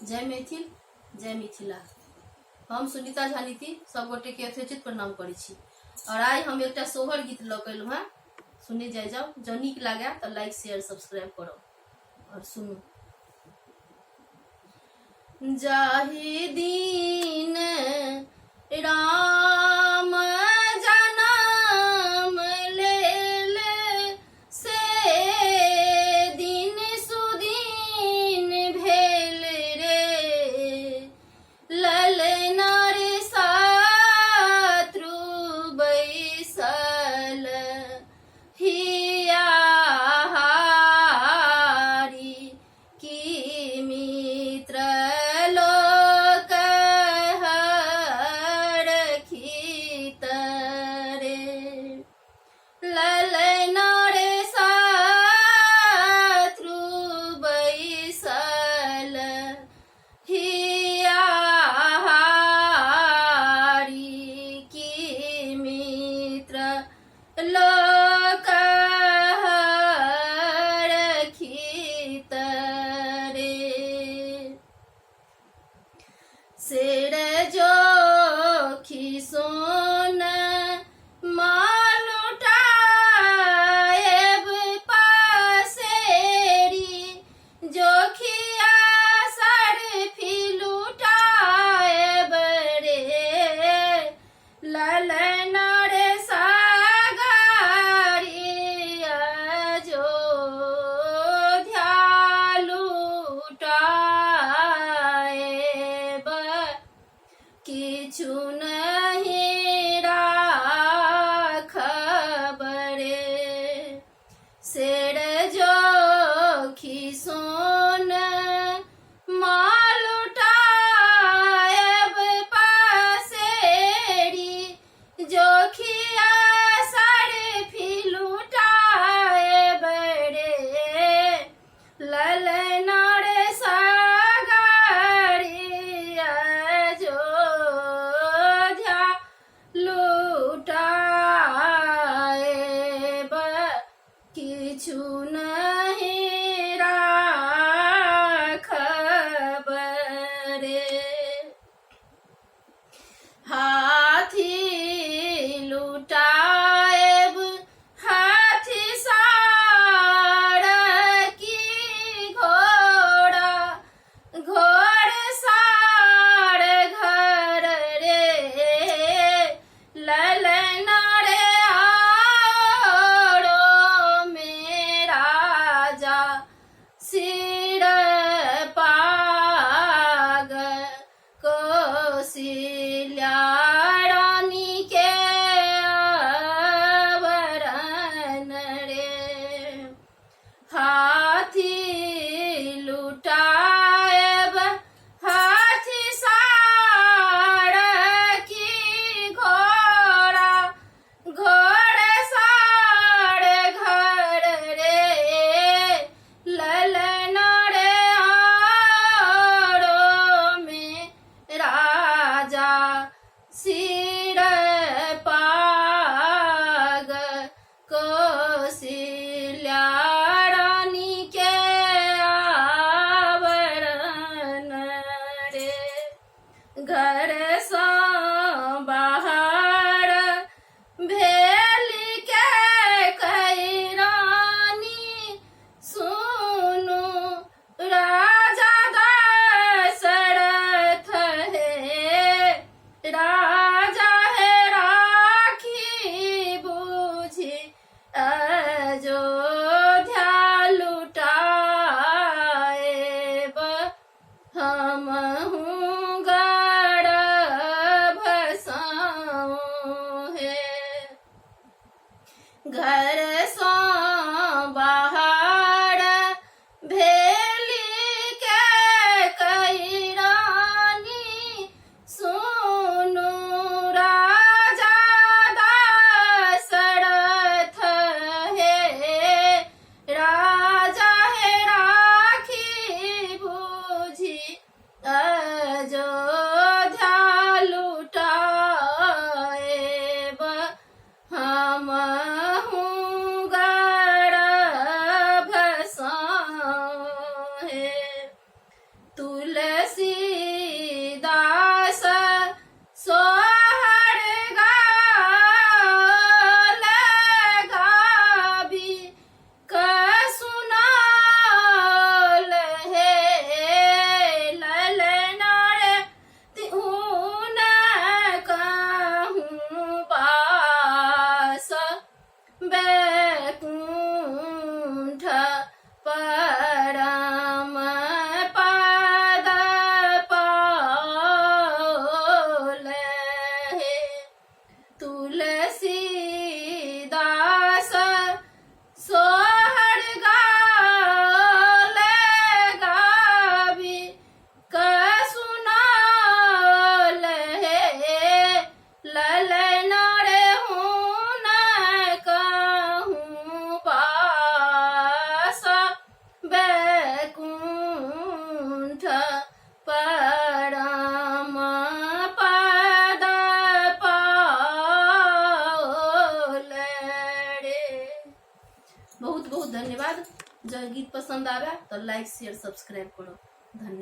जय मैथिल, जय मिथिला। हम सुनीता झानीति सब गोटे के यथोचित प्रणाम करै छी। और आज हम एक सोहर गीत लऽ के एलहुँ। सुने जाय जाओ, जो नीक लागे तो लाइक शेयर सब्सक्राइब करो और सुनू। जाहि दिन राम जनम लेले से दिन सुदीन भेल रे। ललना रे शत्रु बैसल हिया हारी की मित्र लोक हरखित रे। ललना रे शत्रु बैसल हिया हारी की मित्र लोक हरखित रे। शेर जोखी सोन माल उठाएब पसेरी, जोखिया सर फिल उठाएब रे। ललना रे सागरी अयोध्या लुटाएब, किछु नहीं राखब रे। शेर जोखी सोन माल उठाएब पसेरी, जोखिया सर फिल उठाएब रे। ललना रे सागरी अयोध्या लुटाएब, किछु नहीं राखब रे। हाथी लुटाएब हाथी सार की घोड़ा, घोड़सार घर रे। ललना रे आरो में राजा सिर पाग, कौशल्या रानी के आवरण रे। हाथी लुटाएब हाथी सार की घोड़ा, घोड़सार घर रे। ललना रे बहुत बहुत धन्यवाद। जब गीत पसंद आवे तो लाइक शेयर सब्सक्राइब करो। धन्यवाद।